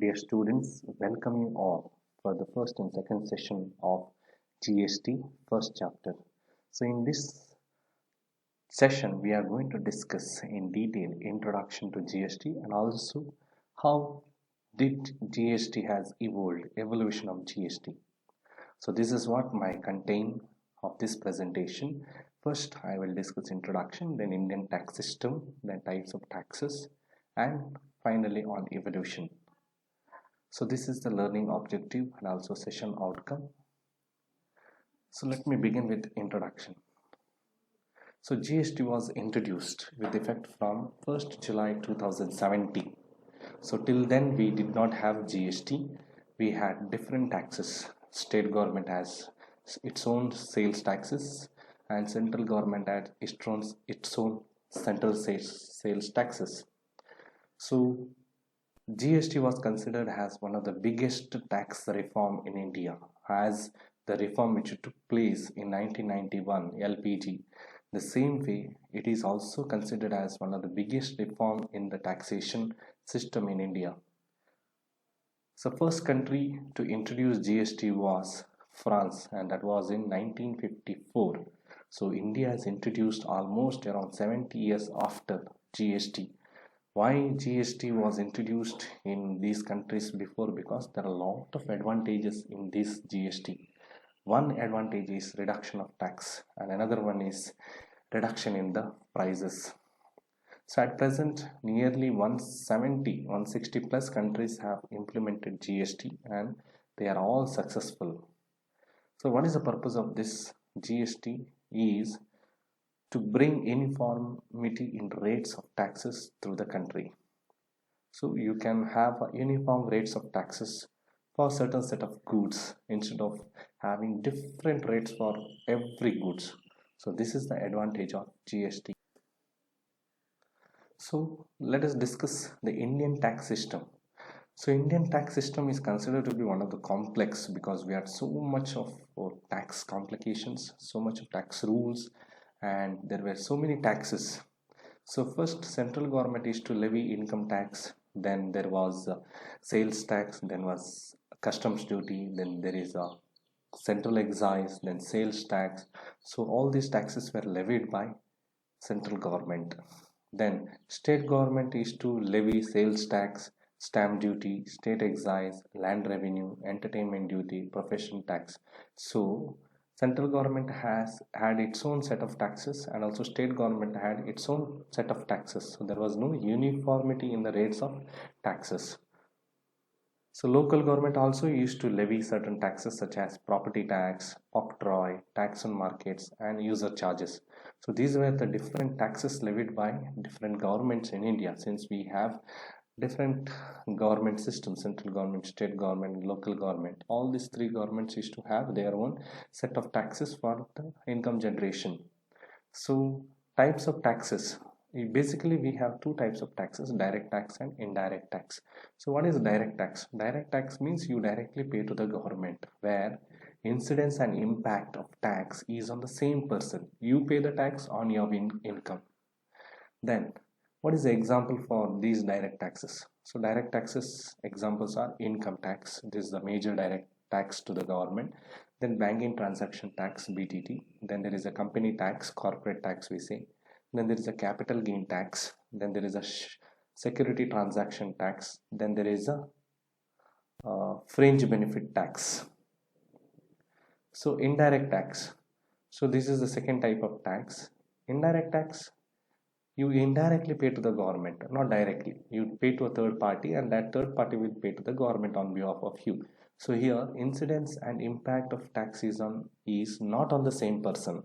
Dear students, welcome you all for the first and second session of GST first chapter. So in this session, we are going to discuss in detail introduction to GST and also how did GST has evolved, evolution of GST. So this is what my contain of this presentation. First, I will discuss introduction, then Indian tax system, then types of taxes, and finally on evolution. So this is the learning objective and also session outcome. So let me begin with introduction. So GST was introduced with effect from 1st July 2017. So till then we did not have GST. We had different taxes. State government has its own sales taxes and central government had its own central sales taxes. So GST was considered as one of the biggest tax reform in India, as the reform which took place in 1991 LPG. The same way, it is also considered as one of the biggest reform in the taxation system in India. So first country to introduce GST was France, and that was in 1954. So India has introduced almost around 70 years after GST. Why GST was introduced in these countries before? Because there are a lot of advantages in this GST. One advantage is reduction of tax and another one is reduction in the prices. So at present nearly 160 plus countries have implemented GST and they are all successful. So what is the purpose of this GST is to bring uniformity in rates of taxes through the country. So you can have uniform rates of taxes for certain set of goods instead of having different rates for every goods. So this is the advantage of GST. So let us discuss the Indian tax system. So Indian tax system is considered to be one of the complex because we had so much of tax complications, so much of tax rules, and there were so many taxes. So first central government is to levy income tax, then there was sales tax, then was customs duty, then there is a central excise, then sales tax. So all these taxes were levied by central government. Then state government is to levy sales tax, stamp duty, state excise, land revenue, entertainment duty, profession tax. So central government has had its own set of taxes and also state government had its own set of taxes. So there was no uniformity in the rates of taxes. So local government also used to levy certain taxes such as property tax, octroi, tax on markets and user charges. So these were the different taxes levied by different governments in India since we have different government systems, central government, state government, local government. All these three governments used to have their own set of taxes for the income generation. So types of taxes. Basically, we have two types of taxes, direct tax and indirect tax. So what is direct tax? Direct tax means you directly pay to the government, where incidence and impact of tax is on the same person. You pay the tax on your income. Then what is the example for these direct taxes? So direct taxes examples are income tax. This is the major direct tax to the government. Then banking transaction tax, BTT. Then there is a company tax, corporate tax we say. Then there is a capital gain tax. Then there is a security transaction tax. Then there is a fringe benefit tax. So indirect tax. So this is the second type of tax. Indirect tax, you indirectly pay to the government, not directly. You pay to a third party and that third party will pay to the government on behalf of you. So here incidence and impact of tax is not on the same person.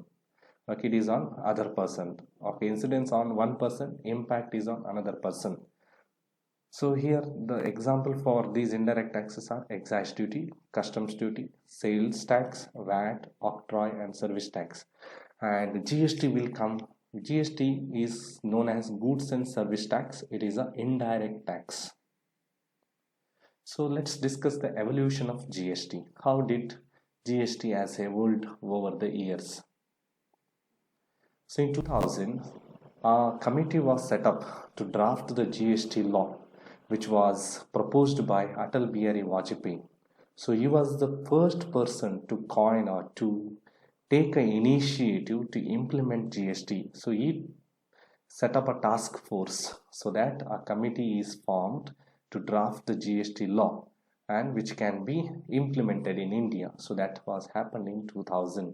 Okay, it is on other person. Okay, incidence on one person, impact is on another person. So here the example for these indirect taxes are excise duty, customs duty, sales tax, VAT, octroi and service tax. And GST will come. GST is known as goods and service tax. It is an indirect tax. So let's discuss the evolution of GST. How did GST has evolved over the years? So in 2000, a committee was set up to draft the GST law, which was proposed by Atal Bihari Vajpayee. So he was the first person to coin or to take an initiative to implement GST. So he set up a task force so that a committee is formed to draft the GST law and which can be implemented in India. So that was happened in 2000.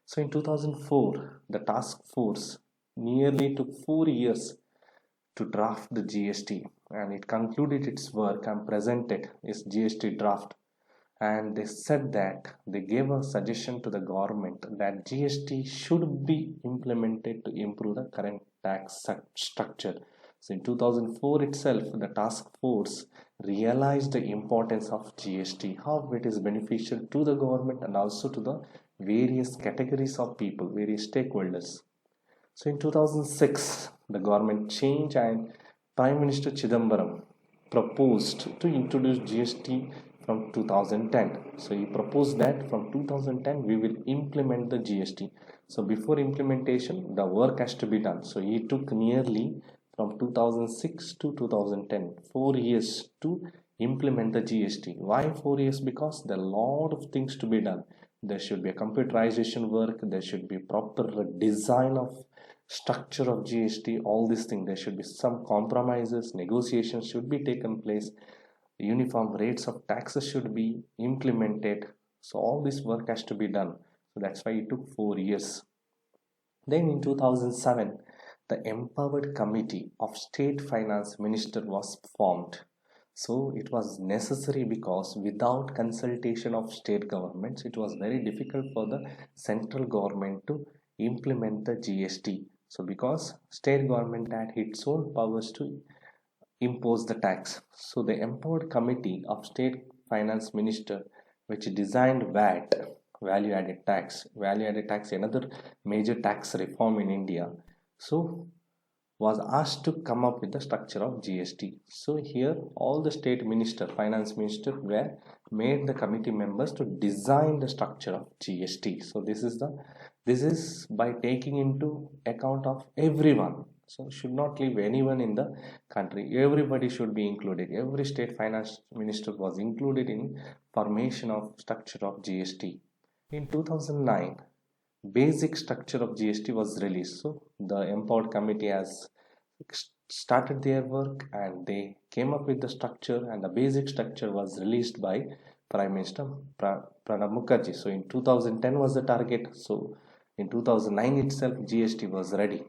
So in 2004, the task force nearly took 4 years to draft the GST, and it concluded its work and presented its GST draft. And they said that they gave a suggestion to the government that GST should be implemented to improve the current tax structure. So in 2004 itself, the task force realized the importance of GST, how it is beneficial to the government and also to the various categories of people, various stakeholders. So in 2006, the government changed and Prime Minister Chidambaram proposed to introduce GST from 2010. So he proposed that from 2010 we will implement the GST. So before implementation, the work has to be done. So he took nearly from 2006 to 2010, 4 years to implement the GST. Why 4 years? Because there are a lot of things to be done. There should be a computerization work, there should be proper design of structure of GST, all these things. There should be some compromises, negotiations should be taken place, uniform rates of taxes should be implemented. So all this work has to be done. So that's why it took 4 years. Then in 2007, the Empowered Committee of State Finance Minister was formed. So it was necessary because without consultation of state governments, it was very difficult for the central government to implement the GST. So because state government had its own powers to impose the tax. So the Empowered Committee of State Finance Minister, which designed VAT, value added tax, another major tax reform in India, so was asked to come up with the structure of GST. So here all the state minister, finance minister were made the committee members to design the structure of GST. So this is by taking into account of everyone. So should not leave anyone in the country. Everybody should be included. Every state finance minister was included in formation of structure of GST. In 2009, basic structure of GST was released. So the Empowered Committee has started their work and they came up with the structure, and the basic structure was released by Prime Minister Pranab Mukherjee. So in 2010 was the target. So in 2009 itself GST was ready.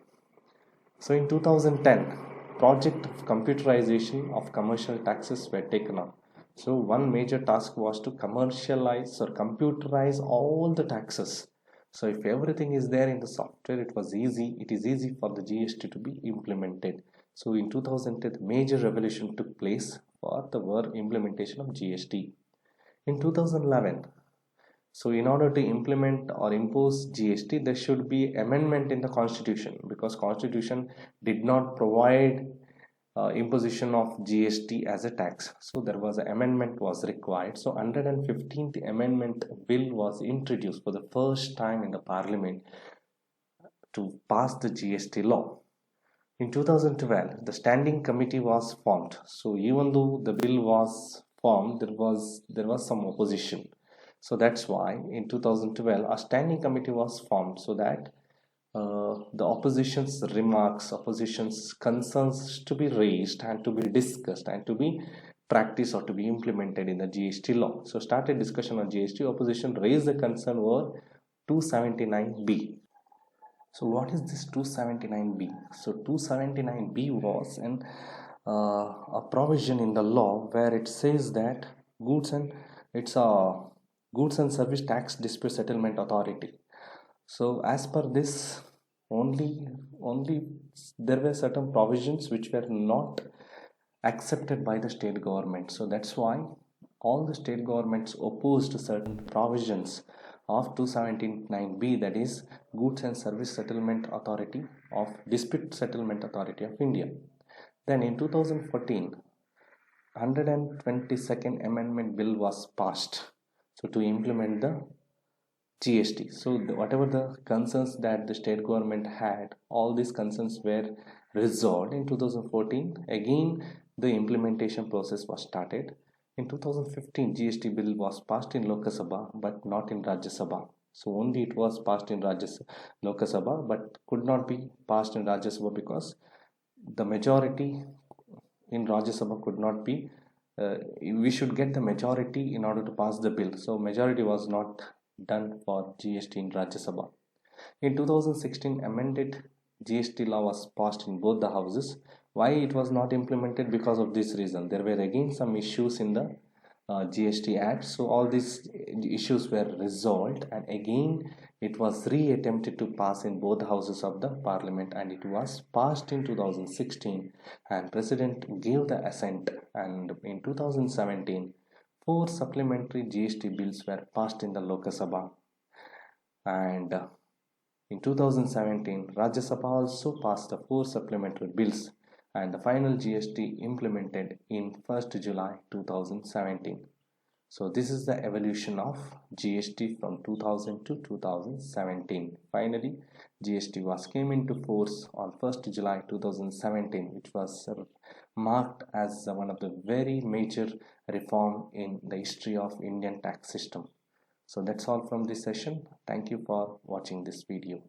So in 2010, project of computerization of commercial taxes were taken up. So one major task was to commercialize or computerize all the taxes. So if everything is there in the software, it is easy for the GST to be implemented. So in 2010, major revolution took place for the implementation of GST. In 2011, so in order to implement or impose GST, there should be amendment in the constitution, because constitution did not provide imposition of GST as a tax. So there was an amendment was required. So 115th amendment bill was introduced for the first time in the parliament to pass the GST law. In 2012, the standing committee was formed. So even though the bill was formed, there was some opposition. So that's why in 2012 a standing committee was formed, so that the opposition's remarks, opposition's concerns to be raised and to be discussed and to be practiced or to be implemented in the GST law. So started discussion on GST. Opposition raised the concern over 279B. So what is this 279B? So 279B was a provision in the law where it says that it's a Goods and Service Tax Dispute Settlement Authority. So as per this, only there were certain provisions which were not accepted by the state government. So that's why all the state governments opposed certain provisions of 279B, that is Goods and Service Settlement Authority of Dispute Settlement Authority of India. Then in 2014, 122nd Amendment Bill was passed, so to implement the GST. So whatever the concerns that the state government had, all these concerns were resolved in 2014. Again, the implementation process was started. In 2015, GST bill was passed in Lok Sabha but not in Rajya Sabha. So only it was passed in Lok Sabha but could not be passed in Rajya Sabha because the majority in Rajya Sabha could not be. We should get the majority in order to pass the bill. So majority was not done for GST in Rajya Sabha. In 2016, amended GST law was passed in both the houses. Why it was not implemented? Because of this reason. There were again some issues in the GST Act. So all these issues were resolved, and again it was re-attempted to pass in both houses of the parliament, and it was passed in 2016, and President gave the assent. And in 2017, 4 supplementary GST bills were passed in the Lok Sabha, and in 2017, Rajya Sabha also passed the 4 supplementary bills, and the final GST implemented in 1st July 2017. So this is the evolution of GST from 2000 to 2017. Finally, GST was came into force on 1st July 2017, which was marked as one of the very major reform in the history of Indian tax system. So that's all from this session. Thank you for watching this video.